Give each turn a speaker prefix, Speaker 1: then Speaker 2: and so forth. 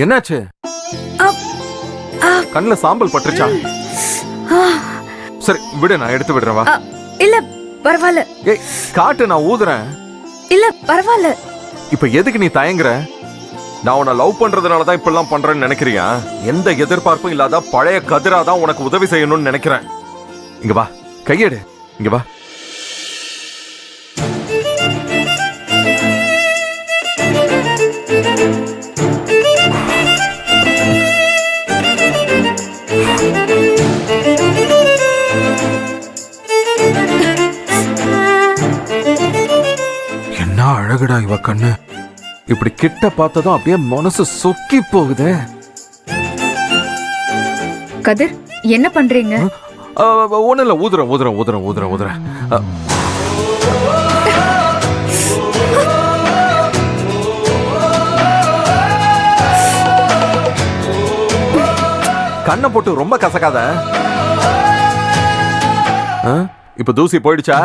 Speaker 1: என்னாச்சு? கண்ணுல சாம்பல் பட்டுருச்சா? சரி விடு, நான் எடுத்து விடுறேன் வா.
Speaker 2: இல்ல பரவாயில்ல.
Speaker 1: ஏய் காட்டு, நான் ஊதுறேன்.
Speaker 2: இல்ல பரவாயில்ல.
Speaker 1: இப்ப எதுக்கு நீ தயங்குற? நான் உன்னை லவ் பண்றதுனால தான் இப்பெல்லாம் பண்றேன்னு நினைக்கிறியா? எந்த எதிர்பார்ப்பும் இல்லாத பழைய கதிரா தான் உனக்கு உதவி செய்யணும்னு நினைக்கிறேன். இங்க வா, கையெடு, இங்க வா. என்ன அழகுடா இவ கண்ணு. இப்படி கிட்ட பார்த்ததும் அப்படியே மனசு சொக்கி போகுதே.
Speaker 2: கதிர் என்ன பண்றீங்க?
Speaker 1: ஒண்ணு இல்ல, ஊதுறேன் ஊதுறேன் ஊதுறேன் ஊதுறேன் ஊதுறேன். கண்ணை போட்டு ரொம்ப கசக்காத. இப்ப தூசி போயிடுச்சா?